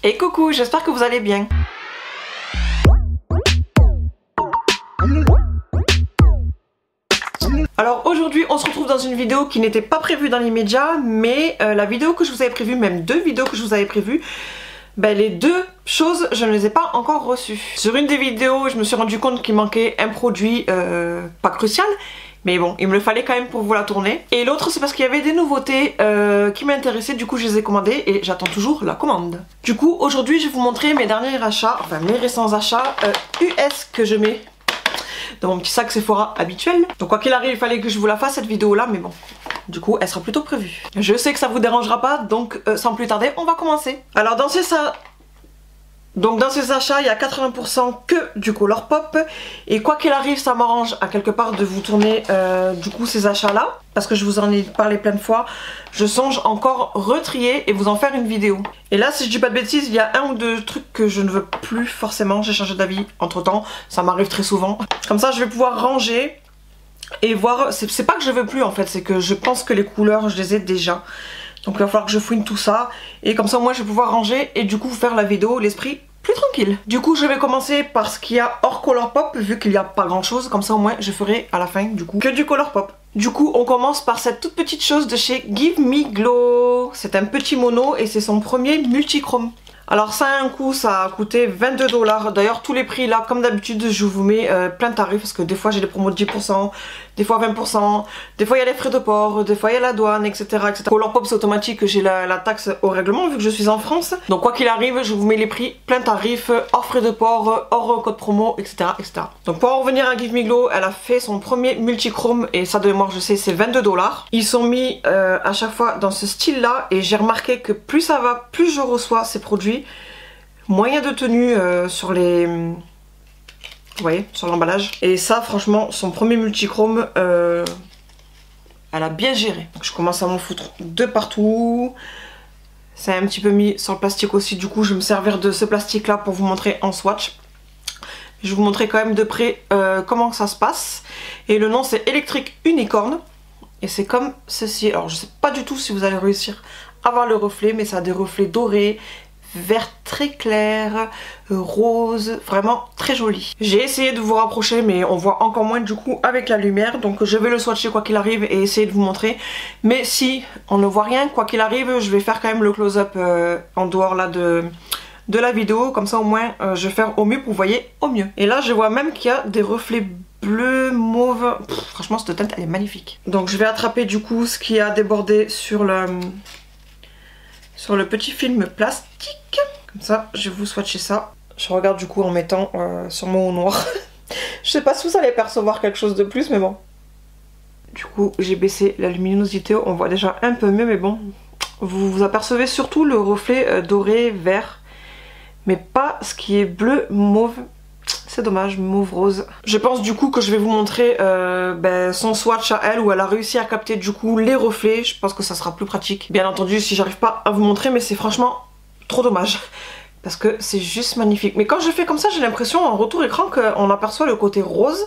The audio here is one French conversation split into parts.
Et coucou, j'espère que vous allez bien. Alors aujourd'hui on se retrouve dans une vidéo qui n'était pas prévue dans l'immédiat, mais la vidéo que je vous avais prévue, même deux vidéos que je vous avais prévues, les deux choses je ne les ai pas encore reçues. Sur une des vidéos je me suis rendu compte qu'il manquait un produit pas crucial, mais bon, il me le fallait quand même pour vous la tourner. Et l'autre c'est parce qu'il y avait des nouveautés qui m'intéressaient, du coup je les ai commandées et j'attends toujours la commande. Du coup aujourd'hui je vais vous montrer mes derniers achats, enfin mes récents achats US que je mets dans mon petit sac Sephora habituel. Donc quoi qu'il arrive il fallait que je vous la fasse cette vidéo là, mais bon, du coup elle sera plutôt prévue. Je sais que ça vous dérangera pas, donc sans plus tarder on va commencer. Alors dans ces achats, il y a 80% que du Colourpop. Et quoi qu'il arrive, ça m'arrange à quelque part de vous tourner du coup ces achats là, parce que je vous en ai parlé plein de fois. Je songe encore retrier et vous en faire une vidéo. Et là, si je dis pas de bêtises, il y a un ou deux trucs que je ne veux plus forcément. J'ai changé d'avis entre temps, ça m'arrive très souvent. Comme ça je vais pouvoir ranger et voir. C'est pas que je veux plus en fait, c'est que je pense que les couleurs je les ai déjà. Donc il va falloir que je fouine tout ça. Et comme ça moi je vais pouvoir ranger et du coup faire la vidéo l'esprit plus tranquille. Du coup je vais commencer par ce qu'il y a hors Colourpop, vu qu'il n'y a pas grand chose. Comme ça au moins je ferai à la fin du coup que du Colourpop. Du coup on commence par cette toute petite chose de chez Give Me Glow. C'est un petit mono et c'est son premier multichrome. Alors ça a un coût, ça a coûté 22 $. D'ailleurs tous les prix là, comme d'habitude, je vous mets plein de tarifs parce que des fois j'ai des promos de 10%, des fois 20%, des fois il y a les frais de port, des fois il y a la douane, etc. etc. Colourpop c'est automatique, j'ai la taxe au règlement vu que je suis en France. Donc quoi qu'il arrive, je vous mets les prix, plein de tarifs, hors frais de port, hors code promo, etc. etc. Donc pour en revenir à Give Me Glow, elle a fait son premier multichrome et ça de mémoire je sais c'est 22 $. Ils sont mis à chaque fois dans ce style là et j'ai remarqué que plus ça va, plus je reçois ces produits. Moyen de tenue sur les... Vous voyez, sur l'emballage. Et ça franchement, son premier multichrome, elle a bien géré. Donc je commence à m'en foutre de partout. C'est un petit peu mis sur le plastique aussi. Du coup je vais me servir de ce plastique là pour vous montrer en swatch. Je vais vous montrer quand même de près comment ça se passe. Et le nom c'est Electric Unicorn. Et c'est comme ceci. Alors je sais pas du tout si vous allez réussir à voir le reflet, mais ça a des reflets dorés, vert très clair, rose, vraiment très joli. J'ai essayé de vous rapprocher mais on voit encore moins du coup avec la lumière, donc je vais le swatcher quoi qu'il arrive et essayer de vous montrer. Mais si on ne voit rien, quoi qu'il arrive, je vais faire quand même le close-up en dehors là de la vidéo, comme ça au moins je vais faire au mieux pour que vous voyez au mieux. Et là je vois même qu'il y a des reflets bleu, mauve. Franchement cette teinte elle est magnifique. Donc je vais attraper du coup ce qui a débordé sur le petit film plastique. Comme ça, je vais vous swatcher ça. Je regarde du coup en mettant sur mon haut noir. Je sais pas si vous allez percevoir quelque chose de plus, mais bon. Du coup, j'ai baissé la luminosité. On voit déjà un peu mieux, mais bon. Vous apercevez surtout le reflet doré, vert. Mais pas ce qui est bleu, mauve. C'est dommage, mauve rose. Je pense du coup que je vais vous montrer son swatch à elle, où elle a réussi à capter du coup les reflets. Je pense que ça sera plus pratique. Bien entendu si j'arrive pas à vous montrer, mais c'est franchement trop dommage. Parce que c'est juste magnifique. Mais quand je fais comme ça, j'ai l'impression en retour écran qu'on aperçoit le côté rose.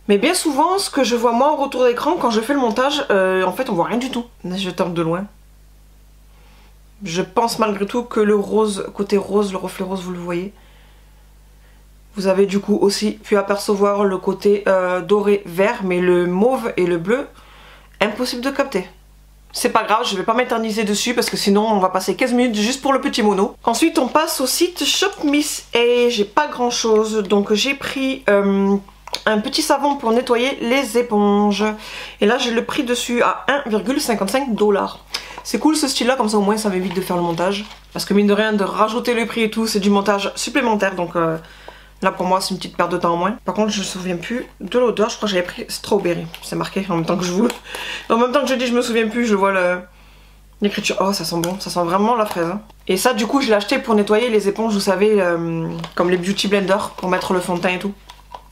Mais bien souvent, ce que je vois moi en retour d'écran, quand je fais le montage, en fait on voit rien du tout. Là, je tente de loin. Je pense malgré tout que le rose, côté rose, le reflet rose, vous le voyez. Vous avez du coup aussi pu apercevoir le côté doré vert, mais le mauve et le bleu, impossible de capter. C'est pas grave, je vais pas m'éterniser dessus parce que sinon on va passer 15 minutes juste pour le petit mono. Ensuite on passe au site Shop Miss A. J'ai pas grand chose, donc j'ai pris un petit savon pour nettoyer les éponges. Et là j'ai le prix dessus à 1,55 $. C'est cool ce style là, comme ça au moins ça m'évite de faire le montage. Parce que mine de rien, de rajouter le prix et tout, c'est du montage supplémentaire, donc... là pour moi c'est une petite perte de temps en moins. Par contre je me souviens plus de l'odeur, je crois que j'avais pris strawberry. C'est marqué en même temps que je vous... En même temps que je dis je me souviens plus, je vois l'écriture. Oh ça sent bon, ça sent vraiment la fraise. Hein. Et ça du coup je l'ai acheté pour nettoyer les éponges, vous savez, comme les beauty blenders, pour mettre le fond de teint et tout.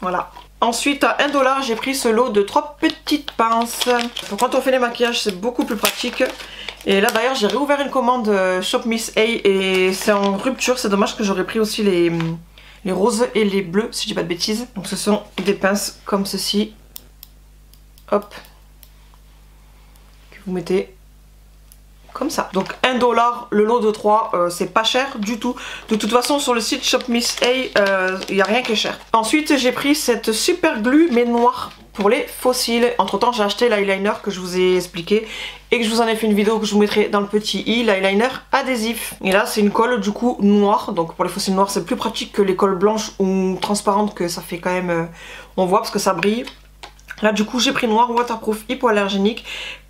Voilà. Ensuite à 1 $, j'ai pris ce lot de 3 petites pinces. Pour quand on fait les maquillages c'est beaucoup plus pratique. Et là d'ailleurs j'ai réouvert une commande Shop Miss A et c'est en rupture. C'est dommage que j'aurais pris aussi les roses et les bleus si je dis pas de bêtises. Donc ce sont des pinces comme ceci. Hop. Que vous mettez comme ça. Donc 1 $ le lot de 3, c'est pas cher du tout. De toute façon sur le site Shop Miss A, il n'y a rien qui est cher. Ensuite j'ai pris cette super glue mais noire pour les fossiles. Entre temps j'ai acheté l'eyeliner que je vous ai expliqué et que je vous en ai fait une vidéo que je vous mettrai dans le petit i, l'eyeliner adhésif. Et là c'est une colle du coup noire, donc pour les fossiles noirs c'est plus pratique que les colles blanches ou transparentes que ça fait quand même, on voit parce que ça brille. Là du coup j'ai pris noir, waterproof, hypoallergénique.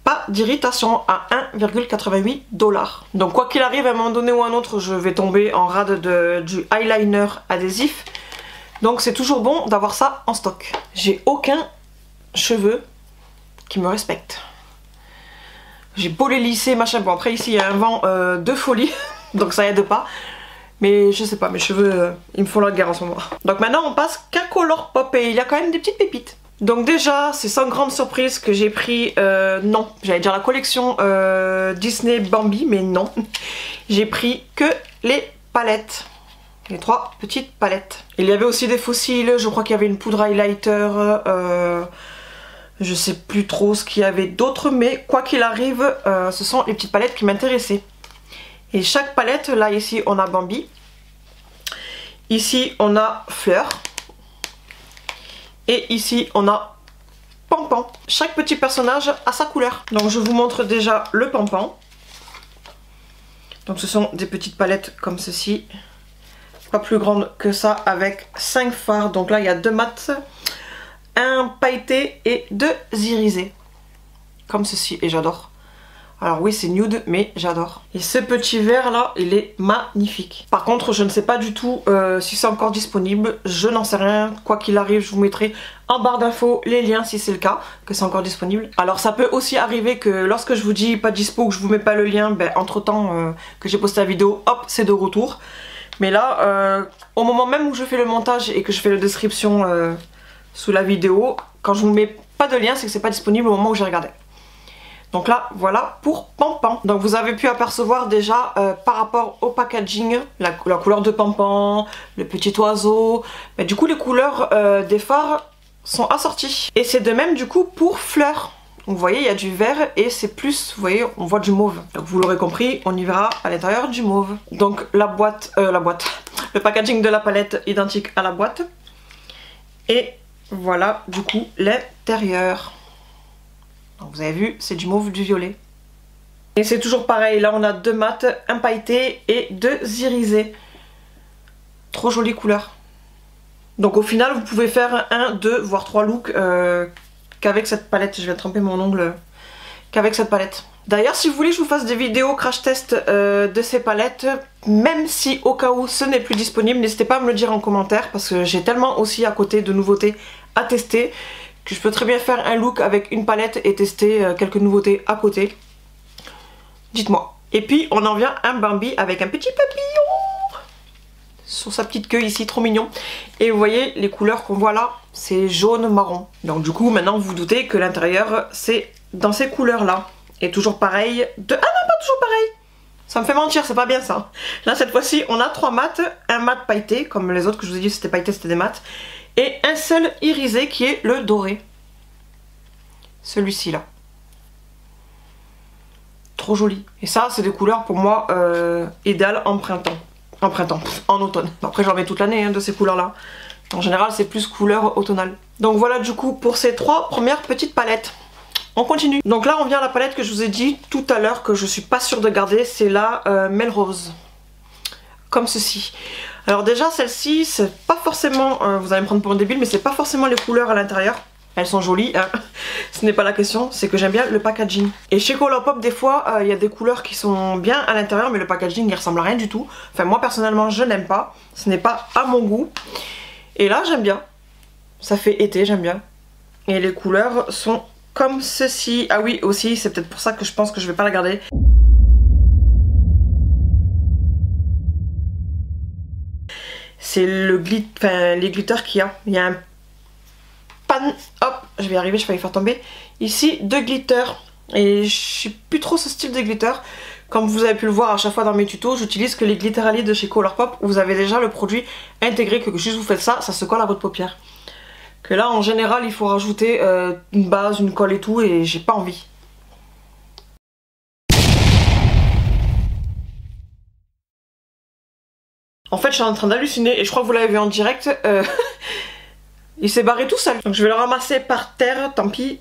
Pas d'irritation à 1,88 $. Donc quoi qu'il arrive, à un moment donné ou à un autre, je vais tomber en rade du eyeliner adhésif. Donc c'est toujours bon d'avoir ça en stock. J'ai aucun cheveu qui me respecte. J'ai beau les lisser, machin. Bon après ici il y a un vent de folie, donc ça aide pas. Mais je sais pas, mes cheveux, ils me font la guerre en ce moment. Donc maintenant on passe qu'à Colourpop et il y a quand même des petites pépites. Donc déjà, c'est sans grande surprise que j'ai pris, non, j'allais dire la collection Disney Bambi, mais non. J'ai pris que les palettes, les 3 petites palettes. Il y avait aussi des fossiles, je crois qu'il y avait une poudre highlighter, je sais plus trop ce qu'il y avait d'autre, mais quoi qu'il arrive, ce sont les petites palettes qui m'intéressaient. Et chaque palette, là ici on a Bambi, ici on a Fleur. Et ici on a Pampan. Chaque petit personnage a sa couleur. Donc je vous montre déjà le Pampan. Donc ce sont des petites palettes comme ceci. Pas plus grandes que ça avec 5 fards. Donc là il y a 2 mats, un pailleté et 2 irisés. Comme ceci et j'adore. Alors oui c'est nude mais j'adore. Et ce petit vert là il est magnifique. Par contre je ne sais pas du tout si c'est encore disponible. Je n'en sais rien. Quoi qu'il arrive je vous mettrai en barre d'infos les liens si c'est le cas. Que c'est encore disponible. Alors ça peut aussi arriver que lorsque je vous dis pas dispo, que je vous mets pas le lien, ben entre temps que j'ai posté la vidéo, hop c'est de retour. Mais là au moment même où je fais le montage et que je fais la description sous la vidéo, quand je vous mets pas de lien c'est que c'est pas disponible au moment où j'ai regardé. Donc là, voilà pour Pampan. Donc vous avez pu apercevoir déjà par rapport au packaging, la couleur de Pampan, le petit oiseau. Mais du coup, les couleurs des fards sont assorties. Et c'est de même du coup pour Fleur. Donc vous voyez, il y a du vert et c'est plus, vous voyez, on voit du mauve. Donc vous l'aurez compris, on y verra à l'intérieur du mauve. Donc la boîte, le packaging de la palette identique à la boîte. Et voilà du coup l'intérieur. Donc vous avez vu, c'est du mauve, du violet. Et c'est toujours pareil, là on a 2 mats, un pailleté et 2 irisés. Trop jolie couleur. Donc au final vous pouvez faire 1, 2 voire 3 looks qu'avec cette palette. Je vais tremper mon ongle qu'avec cette palette. D'ailleurs si vous voulez que je vous fasse des vidéos crash test de ces palettes, même si au cas où ce n'est plus disponible, n'hésitez pas à me le dire en commentaire parce que j'ai tellement aussi à côté de nouveautés à tester que je peux très bien faire un look avec une palette et tester quelques nouveautés à côté. Dites-moi. Et puis on en vient à un Bambi avec un petit papillon sur sa petite queue ici, trop mignon. Et vous voyez les couleurs qu'on voit là, c'est jaune marron. Donc du coup maintenant vous vous doutez que l'intérieur c'est dans ces couleurs là. Et toujours pareil de... Ah non, pas toujours pareil. Ça me fait mentir, c'est pas bien ça. Là cette fois-ci on a 3 mats, un mat pailleté comme les autres que je vous ai dit c'était pailleté, c'était des mats. Et un seul irisé qui est le doré. Celui-ci là. Trop joli. Et ça c'est des couleurs pour moi idéales en printemps. En automne. Après j'en mets toute l'année hein, de ces couleurs là. En général c'est plus couleur automnale. Donc voilà du coup pour ces 3 premières petites palettes. On continue. Donc là on vient à la palette que je vous ai dit tout à l'heure que je suis pas sûre de garder. C'est la Melrose. Comme ceci. Alors déjà celle-ci c'est pas forcément, vous allez me prendre pour un débile, mais c'est pas forcément les couleurs à l'intérieur. Elles sont jolies, hein. Ce n'est pas la question, c'est que j'aime bien le packaging. Et chez Colourpop des fois il y a des couleurs qui sont bien à l'intérieur mais le packaging il ressemble à rien du tout. Enfin moi personnellement je n'aime pas, ce n'est pas à mon goût. Et là j'aime bien, ça fait été, j'aime bien. Et les couleurs sont comme ceci. Ah oui aussi c'est peut-être pour ça que je pense que je vais pas la garder. C'est le les glitters qu'il y a. Il y a un pan. Hop, je vais y arriver, je vais failli faire tomber. Ici, 2 glitters. Et je suis plus trop ce style de glitter. Comme vous avez pu le voir à chaque fois dans mes tutos, j'utilise que les Glitterali de chez Colourpop où vous avez déjà le produit intégré, que juste vous faites ça, ça se colle à votre paupière. Que là, en général, il faut rajouter une base, une colle et tout, et j'ai pas envie. En fait je suis en train d'halluciner et je crois que vous l'avez vu en direct. Il s'est barré tout seul. Donc je vais le ramasser par terre, tant pis.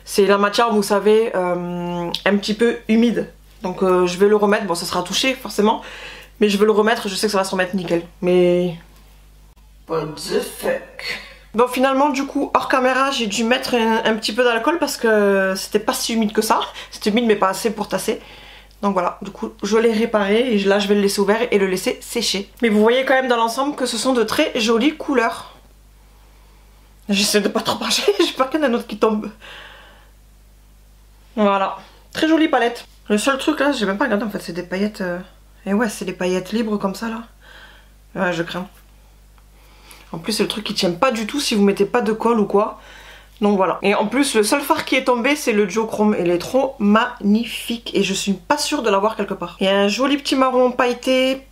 C'est la matière, vous savez, un petit peu humide. Donc je vais le remettre. Bon, ça sera touché forcément. Mais je vais le remettre, je sais que ça va se remettre nickel. Mais... what the fuck. Bon, finalement, du coup, hors caméra, j'ai dû mettre un petit peu d'alcool parce que c'était pas si humide que ça. C'était humide mais pas assez pour tasser. Donc voilà, du coup, je l'ai réparé et là, je vais le laisser ouvert et le laisser sécher. Mais vous voyez quand même dans l'ensemble que ce sont de très jolies couleurs. J'essaie de pas trop marcher, j'ai peur qu'il y en ait un autre qui tombe. Voilà, très jolie palette. Le seul truc là, j'ai même pas regardé en fait, c'est des paillettes... Et ouais, c'est des paillettes libres comme ça là. Ouais, je crains. En plus, c'est le truc qui tient pas du tout si vous mettez pas de colle ou quoi. Donc voilà. Et en plus, le seul fard qui est tombé, c'est le duochrome. Il est trop magnifique et je suis pas sûre de l'avoir quelque part. Il y a un joli petit marron pailleté.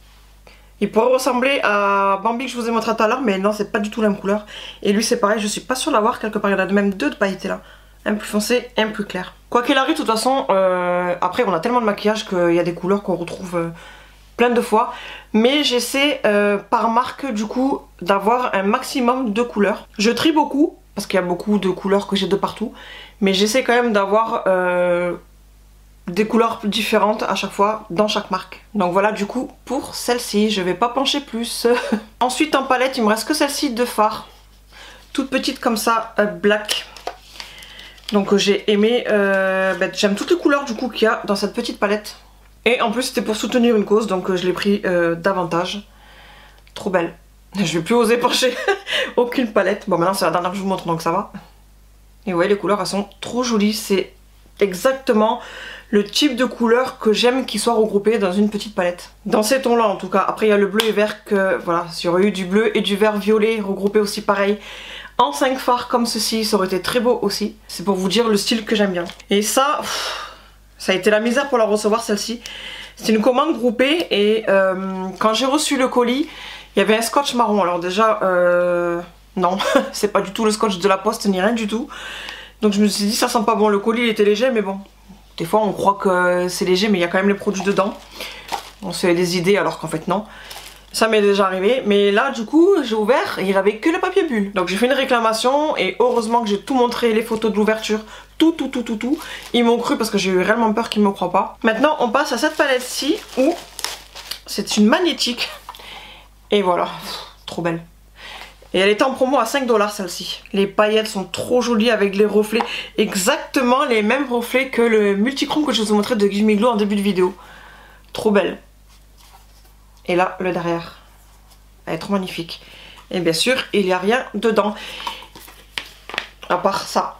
Il pourrait ressembler à Bambi que je vous ai montré tout à l'heure, mais non, c'est pas du tout la même couleur. Et lui, c'est pareil, je suis pas sûre de l'avoir quelque part. Il y en a même deux de pailletés là. Un plus foncé, un plus clair. Quoi qu'il arrive, de toute façon, après, on a tellement de maquillage qu'il y a des couleurs qu'on retrouve plein de fois. Mais j'essaie par marque, du coup, d'avoir un maximum de couleurs. Je trie beaucoup, parce qu'il y a beaucoup de couleurs que j'ai de partout. Mais j'essaie quand même d'avoir des couleurs différentes à chaque fois dans chaque marque. Donc voilà, du coup, pour celle-ci, je vais pas pencher plus. Ensuite, en palette, il me reste que celle-ci de fard. Toute petite comme ça, black. Donc j'ai aimé, j'aime toutes les couleurs du coup qu'il y a dans cette petite palette. Et en plus c'était pour soutenir une cause, donc je l'ai pris davantage. Trop belle. Je vais plus oser pencher aucune palette. Bon, maintenant c'est la dernière que je vous montre, donc ça va. Et ouais, les couleurs elles sont trop jolies. C'est exactement le type de couleur que j'aime qui soit regroupé dans une petite palette. Dans ces tons là en tout cas. Après il y a le bleu et vert que, voilà, s'il y aurait eu du bleu et du vert violet regroupé aussi pareil en 5 fards comme ceci, ça aurait été très beau aussi. C'est pour vous dire le style que j'aime bien. Et ça, ça a été la misère pour la recevoir celle-ci. C'est une commande groupée et quand j'ai reçu le colis, il y avait un scotch marron. Alors déjà, non, c'est pas du tout le scotch de la poste ni rien du tout. Donc je me suis dit ça sent pas bon, le colis il était léger mais bon. Des fois on croit que c'est léger mais il y a quand même les produits dedans. On se fait des idées alors qu'en fait non. Ça m'est déjà arrivé, mais là du coup j'ai ouvert et il avait que le papier bulle. Donc j'ai fait une réclamation et heureusement que j'ai tout montré, les photos de l'ouverture, tout. Ils m'ont cru parce que j'ai eu réellement peur qu'ils me croient pas. Maintenant on passe à cette palette-ci où c'est une magnétique. Et voilà, trop belle. Et elle était en promo à 5 $ celle-ci. Les paillettes sont trop jolies avec les reflets, exactement les mêmes reflets que le multichrome que je vous ai montré de Give Me Glow en début de vidéo. Trop belle. Et là, le derrière. Elle est trop magnifique. Et bien sûr, il n'y a rien dedans. À part ça.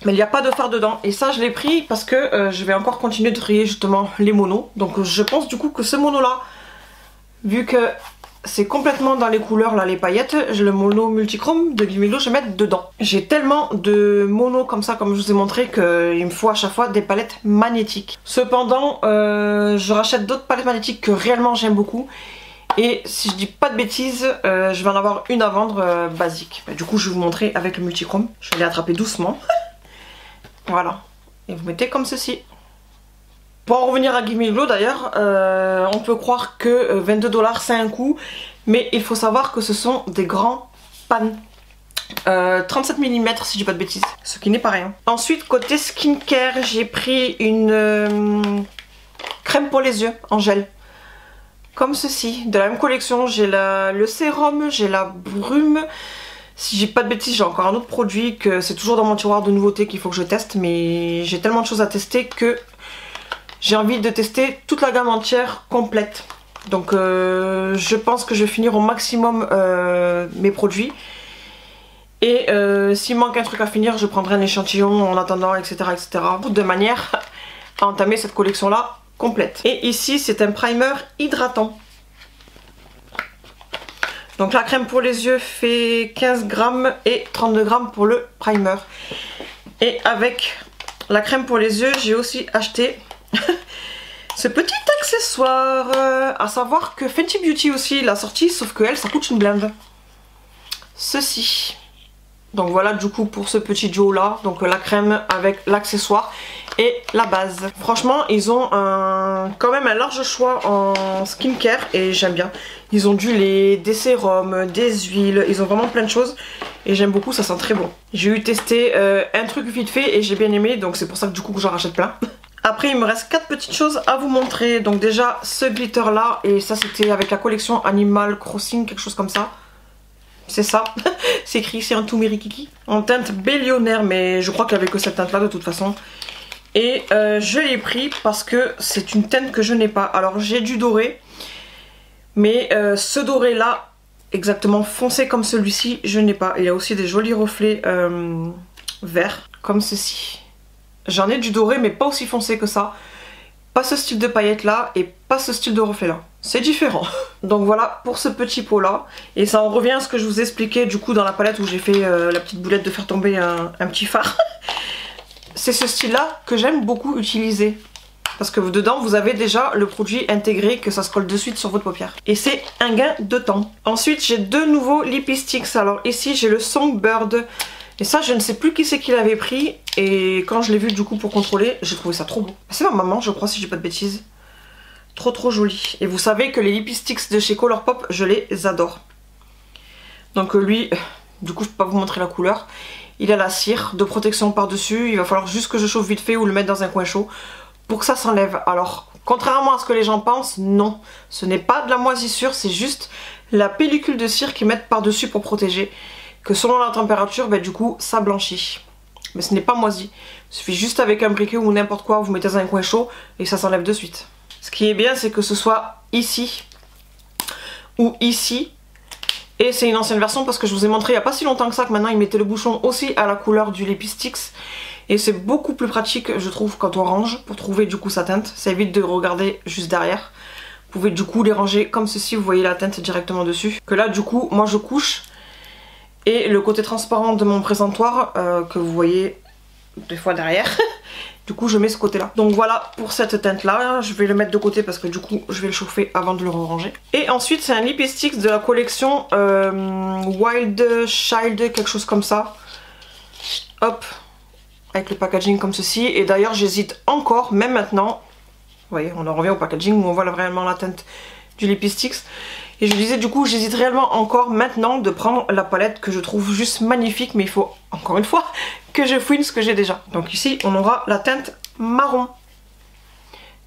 Mais il n'y a pas de fard dedans. Et ça, je l'ai pris parce que je vais encore continuer de trier justement les monos. Donc je pense du coup que ce mono-là, vu que c'est complètement dans les couleurs, là, les paillettes, j'ai le mono multichrome de Give Me Glow, je vais mettre dedans. J'ai tellement de monos comme ça, comme je vous ai montré, qu'il me faut à chaque fois des palettes magnétiques. Cependant, je rachète d'autres palettes magnétiques que réellement j'aime beaucoup. Et si je dis pas de bêtises, je vais en avoir une à vendre basique. Du coup, je vais vous montrer avec le multichrome. Je vais les attraper doucement. Voilà. Et vous mettez comme ceci. Pour en revenir à Give Me Glow d'ailleurs, on peut croire que 22 $ c'est un coût, mais il faut savoir que ce sont des grands pans. 37 mm si je dis pas de bêtises, ce qui n'est pas rien. Ensuite côté skincare, j'ai pris une crème pour les yeux en gel. Comme ceci, de la même collection, j'ai le sérum, j'ai la brume. Si je dis pas de bêtises, j'ai encore un autre produit que c'est toujours dans mon tiroir de nouveautés qu'il faut que je teste, mais j'ai tellement de choses à tester que j'ai envie de tester toute la gamme entière complète. Donc je pense que je vais finir au maximum mes produits. Et s'il manque un truc à finir, je prendrai un échantillon en attendant, etc. de manière à entamer cette collection là complète. Et ici c'est un primer hydratant. Donc la crème pour les yeux fait 15 grammes et 32 grammes pour le primer. Et avec la crème pour les yeux, j'ai aussi acheté ce petit accessoire, à savoir que Fenty Beauty aussi l'a sorti, sauf que elle, ça coûte une blinde. Ceci. Donc voilà du coup pour ce petit duo là, donc la crème avec l'accessoire. et la base. Franchement ils ont quand même un large choix en skincare et j'aime bien. Ils ont du lait, des sérums, des huiles, ils ont vraiment plein de choses et j'aime beaucoup, ça sent très bon. J'ai eu testé un truc vite fait et j'ai bien aimé, donc c'est pour ça que du coup j'en rachète plein. Après il me reste 4 petites choses à vous montrer. Donc déjà ce glitter là, et ça c'était avec la collection Animal Crossing, quelque chose comme ça. C'est ça, c'est écrit, c'est un tout mirikiki. En teinte Billionnaire, mais je crois qu'il n'y avait que cette teinte là de toute façon. Et je l'ai pris parce que c'est une teinte que je n'ai pas. Alors j'ai du doré, mais ce doré là, exactement foncé comme celui-ci, je n'ai pas. Il y a aussi des jolis reflets verts, comme ceci. J'en ai du doré, mais pas aussi foncé que ça. Pas ce style de paillettes là et pas ce style de reflet là. C'est différent. Donc voilà pour ce petit pot là. Et ça en revient à ce que je vous expliquais du coup dans la palette où j'ai fait la petite boulette de faire tomber un petit fard. C'est ce style là que j'aime beaucoup utiliser. Parce que dedans vous avez déjà le produit intégré, que ça se colle de suite sur votre paupière. Et c'est un gain de temps. Ensuite j'ai 2 nouveaux Lippy Sticks. Alors ici j'ai le Songbird. Et ça je ne sais plus qui c'est qui l'avait pris. Et quand je l'ai vu du coup pour contrôler, j'ai trouvé ça trop beau. C'est ma maman je crois si j'ai pas de bêtises. Trop joli. Et vous savez que les Lippy Sticks de chez Colourpop, je les adore. Donc lui, du coup je peux pas vous montrer la couleur. Il a la cire de protection par dessus. Il va falloir juste que je chauffe vite fait ou le mettre dans un coin chaud pour que ça s'enlève. Alors contrairement à ce que les gens pensent, non. Ce n'est pas de la moisissure, c'est juste la pellicule de cire qu'ils mettent par dessus pour protéger. Que selon la température, du coup ça blanchit. Mais ce n'est pas moisi. Il suffit juste avec un briquet ou n'importe quoi, vous mettez dans un coin chaud et ça s'enlève de suite. Ce qui est bien c'est que ce soit ici ou ici. Et c'est une ancienne version parce que je vous ai montré il n'y a pas si longtemps que ça que maintenant ils mettaient le bouchon aussi à la couleur du Lippy Sticks. Et c'est beaucoup plus pratique je trouve quand on range pour trouver du coup sa teinte. Ça évite de regarder juste derrière. Vous pouvez du coup les ranger comme ceci, vous voyez la teinte directement dessus. Que là du coup moi je couche. Et le côté transparent de mon présentoir que vous voyez des fois derrière. Du coup je mets ce côté là. Donc voilà pour cette teinte là. Je vais le mettre de côté parce que du coup je vais le chauffer avant de le ranger. Et ensuite c'est un Lippy Sticks de la collection Wild Child, quelque chose comme ça. Hop. Avec le packaging comme ceci. Et d'ailleurs j'hésite encore, même maintenant. Vous voyez on en revient au packaging où on voit vraiment la teinte du Lippy Sticks. Et je disais du coup j'hésite réellement encore maintenant de prendre la palette que je trouve juste magnifique. Mais il faut encore une fois que je fouine ce que j'ai déjà. Donc ici on aura la teinte marron.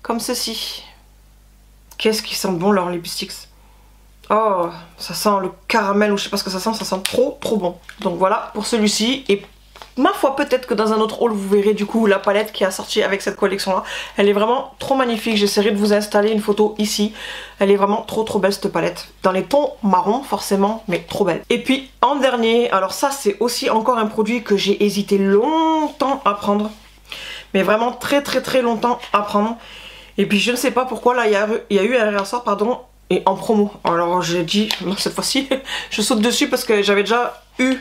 Comme ceci. Qu'est-ce qui sent bon leur Lippy Sticks. Oh ça sent le caramel ou je sais pas ce que ça sent trop bon. Donc voilà pour celui-ci. Et ma foi peut-être que dans un autre haul vous verrez du coup la palette qui a sorti avec cette collection là. Elle est vraiment trop magnifique, j'essaierai de vous installer une photo ici. Elle est vraiment trop belle cette palette. Dans les tons marron forcément, mais trop belle. Et puis en dernier, alors ça c'est aussi encore un produit que j'ai hésité longtemps à prendre. Mais vraiment très longtemps à prendre. Et puis je ne sais pas pourquoi là il y a eu un réassort pardon. Et en promo. Alors j'ai dit non cette fois-ci je saute dessus parce que j'avais déjà eu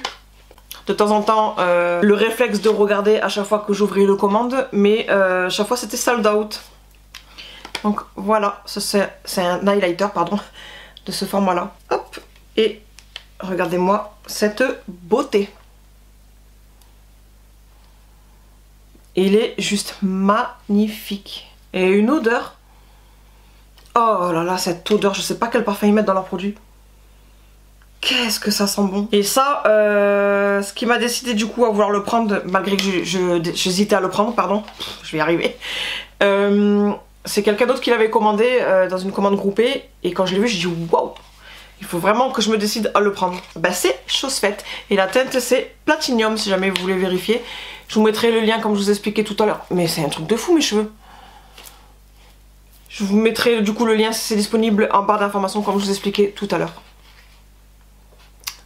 de temps en temps le réflexe de regarder à chaque fois que j'ouvrais le commande, mais chaque fois c'était sold out. Donc voilà, c'est un highlighter pardon de ce format là. Hop, et regardez-moi cette beauté. Il est juste magnifique. Et une odeur. Oh là là, cette odeur, je sais pas quel parfum ils mettent dans leurs produits. Qu'est-ce que ça sent bon. Et ça, ce qui m'a décidé du coup à vouloir le prendre, malgré que j'hésitais à le prendre, pardon, je vais y arriver. C'est quelqu'un d'autre qui l'avait commandé dans une commande groupée. Et quand je l'ai vu, j'ai dit waouh, il faut vraiment que je me décide à le prendre. Bah c'est chose faite. Et la teinte c'est Platinum si jamais vous voulez vérifier. Je vous mettrai le lien comme je vous expliquais tout à l'heure. Mais c'est un truc de fou mes cheveux. Je vous mettrai du coup le lien si c'est disponible en barre d'informations comme je vous expliquais tout à l'heure.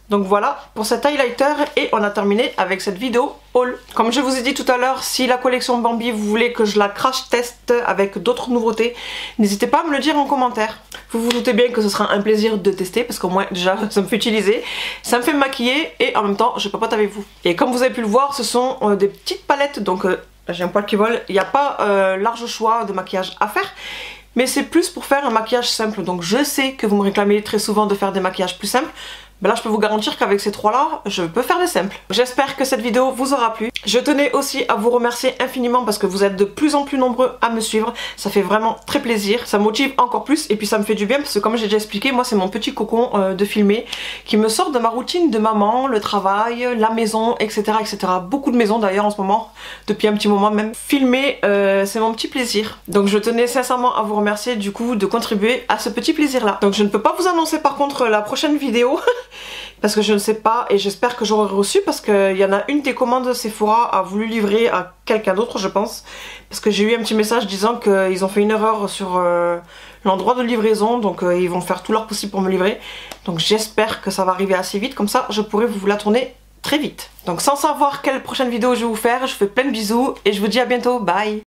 Donc voilà pour cet highlighter et on a terminé avec cette vidéo haul. Comme je vous ai dit tout à l'heure, si la collection Bambi vous voulez que je la crash teste avec d'autres nouveautés, n'hésitez pas à me le dire en commentaire. Vous vous doutez bien que ce sera un plaisir de tester parce qu'au moins déjà ça me fait utiliser, ça me fait me maquiller et en même temps je papote avec vous. Et comme vous avez pu le voir, ce sont des petites palettes donc j'ai un poil qui vole, il n'y a pas large choix de maquillage à faire. Mais c'est plus pour faire un maquillage simple, donc je sais que vous me réclamez très souvent de faire des maquillages plus simples. Ben là je peux vous garantir qu'avec ces 3 là je peux faire des simples. J'espère que cette vidéo vous aura plu. Je tenais aussi à vous remercier infiniment parce que vous êtes de plus en plus nombreux à me suivre. Ça fait vraiment très plaisir, ça motive encore plus et puis ça me fait du bien parce que comme j'ai déjà expliqué, moi c'est mon petit cocon de filmer qui me sort de ma routine de maman, le travail, la maison, etc. etc. Beaucoup de maisons d'ailleurs en ce moment, depuis un petit moment même. Filmer c'est mon petit plaisir. Donc je tenais sincèrement à vous remercier du coup de contribuer à ce petit plaisir là. Donc je ne peux pas vous annoncer par contre la prochaine vidéo parce que je ne sais pas et j'espère que j'aurai reçu parce qu'il y en a une des commandes Sephora a voulu livrer à quelqu'un d'autre je pense, parce que j'ai eu un petit message disant qu'ils ont fait une erreur sur l'endroit de livraison, donc ils vont faire tout leur possible pour me livrer. Donc j'espère que ça va arriver assez vite, comme ça je pourrai vous la tourner très vite. Donc sans savoir quelle prochaine vidéo je vais vous faire, je vous fais plein de bisous et je vous dis à bientôt, bye.